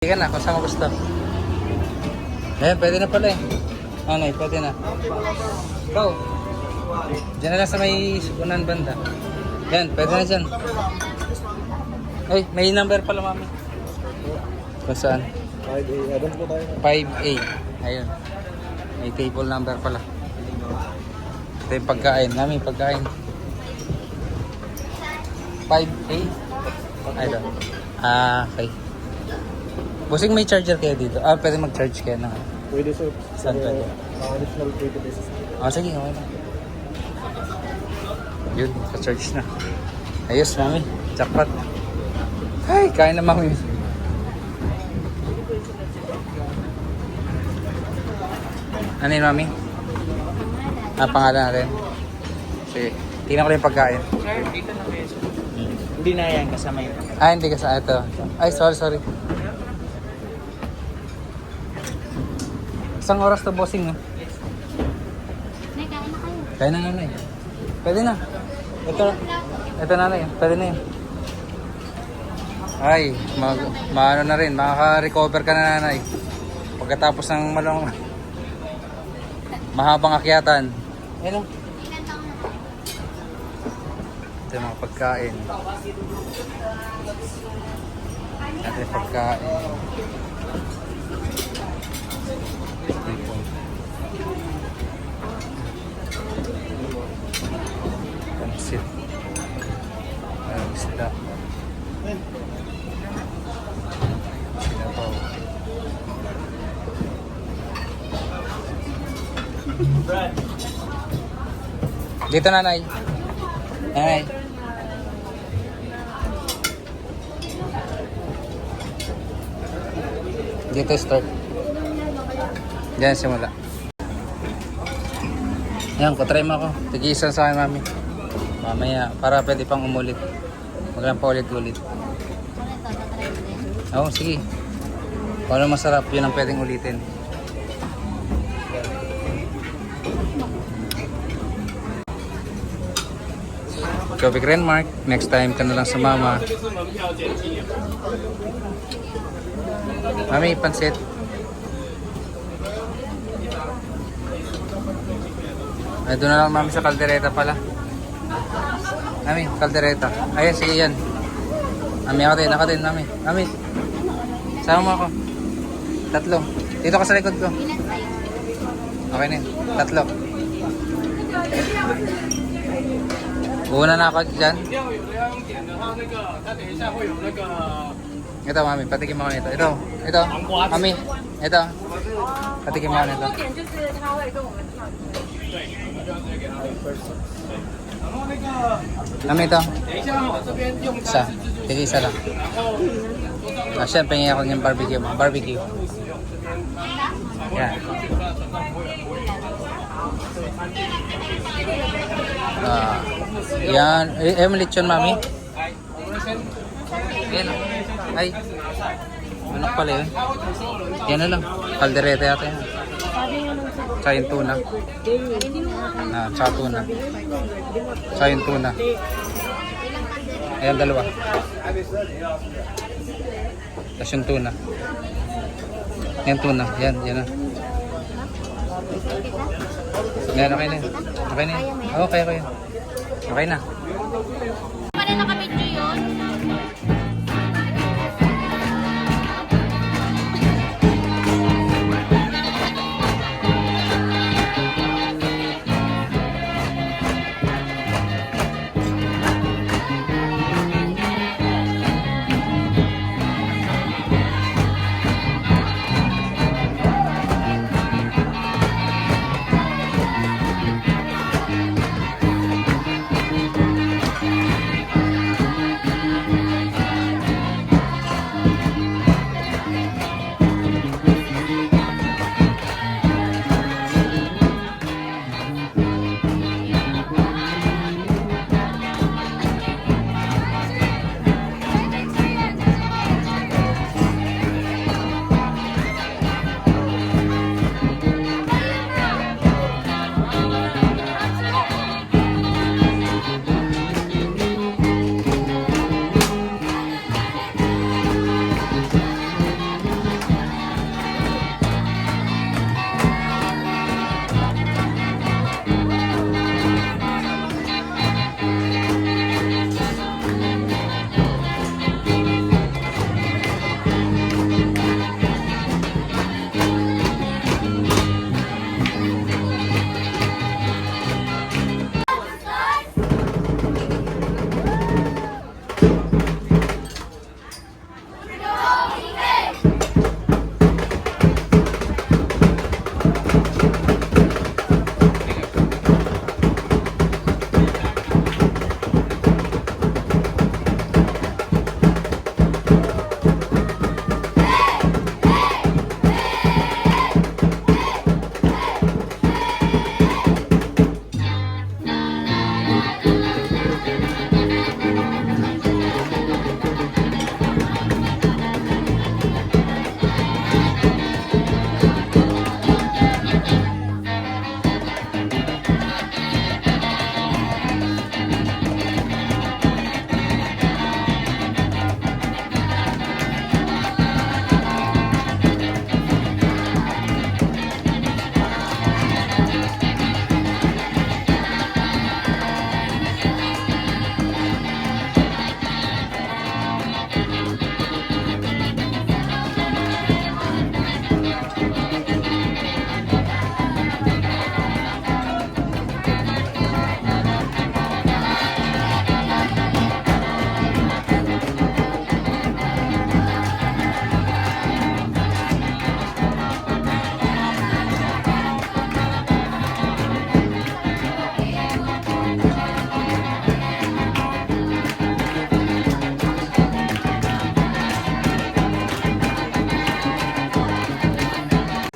Sige na, kung saan mo gusto. Ayan, pwede na pala eh. Anay, pwede na. Go. Diyan na lang sa may unan banda. Yan, pwede na dyan. Ay, may number pala mami. Kung saan? 5A. Doon po tayo. 5A. Ayun. May table number pala. Ito yung pagkain. Mami, pagkain. 5A. Ayun. Okay. Busing may charger kayo dito. Pwede mag-charge kayo na. Pwede sir. Saan pwede? Additional 20 pesos. Sige, okay na. Yun, pa-charge na. Ayos, mami. Jackpot. Ay, kain na mami. Ano yun, mami? Pangalan natin. Sige. Tingnan ko lang yung pagkain. Sir, dito na kayo. Hindi na yan, kasama yun. Hindi kasama. Ito. Ay, sorry. Isang oras to bossing, no? Nay, kain na kayo. Kaya na nanay. Pwede na. Ito nanay. Pwede na yun. Ay, maano na rin. Makaka-recover ka na nanay. Pagkatapos ng mahabang akyatan. Ayun. Ilan taon na? Ito yung mga pagkain. Ito yung pagkain. Pansit. Ayun, isda. Sinabaw. Dito nanay. Nanay. Dito start. Diyan simula. Yan, kutry mo ako. Tigisan sa akin mami. Mamaya, para pwede pang umulit. Huwag lang pa ulit-ulit. Oo, sige. Kung ano masarap, yun ang pwedeng ulitin. Coffee Grandmark, next time ka na lang sa mama. Mami, pansit. Ay, doon na lang mami sa kaldereta pala. Mami, kaldereta. Ayan, sige yan. Mami, ako din, mami. Mami, sama mo ako. 3. Dito ka sa likod ko. Ilan tayo? Okay na yun. 3. Una na ako dyan. Ito, mami, patikim ako nito. Ito, mami, ito. Patikim ako nito. Mami, ito. Isa. Sige, isa lang. Siyempre, hingi ako ng barbecue. Yan. Yan. May lechon, mami. Yan. Ay. Manok pala yun. Yan na lang. Kaldereta yata yan. Tsaka yung tuna. Tsaka tuna. Tsaka yung tuna. Ayan, 2. Tapos yung tuna. Yan tuna. Yan na. Yan, okay na. Okay na. Okay na. Okay na. Pa rin nakabidyo yun.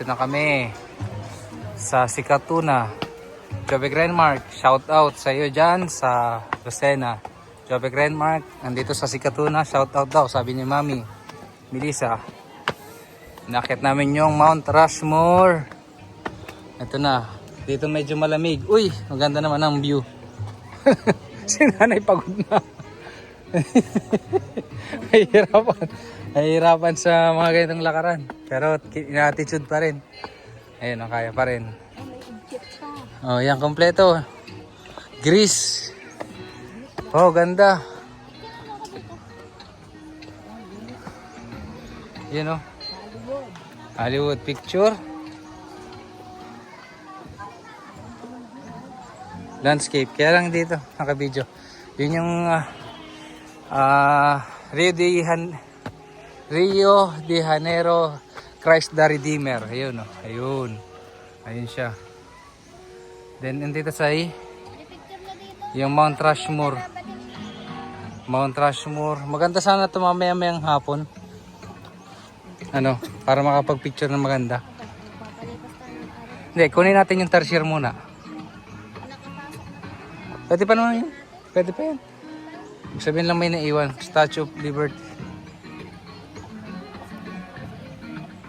Dito na kami sa Sikatuna. Jobe Grandmark, shout out sa iyo dyan sa Lucena. Jobe Grandmark, nandito sa Sikatuna, shout out daw, sabi ni Mami Melissa. Nakit namin yung Mount Rushmore. Ito na, dito medyo malamig. Uy, maganda naman ang view. Si nanay pagod na. Nahihirapan sa mga ganitong lakaran. Pero ina-attitude pa rin. Ayun, kaya pa rin. Oh, yan, kompleto. Grease. Oh, ganda. Yan, oh. Hollywood picture. Landscape. Kaya lang dito, naka-video. Yun yung Rio de Janeiro Christ the Redeemer. Ayun, oh. Ayun. Ayun siya. Then, nandito sa yung Mount Rushmore. Mount Rushmore. Maganda sana ito mamaya-mayang hapon. Ano, para makapag-picture na maganda. Hindi, kunin natin yung tarsier muna. Pwede pa naman yun. Pwede pa yan. Sabihin lang may naiwan. Statue of Liberty.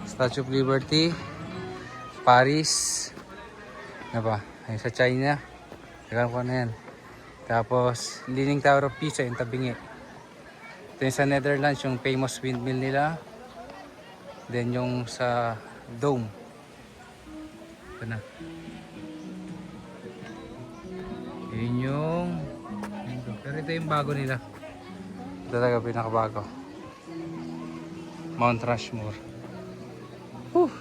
Statue of Liberty. Paris. Ano ba? Ayun sa China. Teka ko na yan. Tapos, Leaning Tower of Pisa yung tabingi. Ito yung sa Netherlands, yung famous windmill nila. Then yung sa Dome. Ito na. Yun yung... Pero ito yung bago nila. Ito talaga pinakabago. Mount Rushmore. Whew.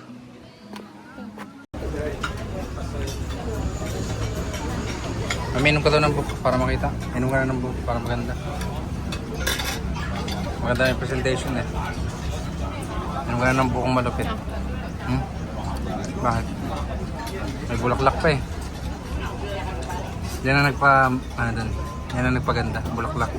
Aminom ka daw ng book para makita. Inom ka na ng book para maganda. Maganda yung presentation eh. Inom ka na ng bukong malupit. Bakit? May bulaklak pa eh. Yan ang nagpa... Ano dun? Yan ang nagpaganda. Bulaklak.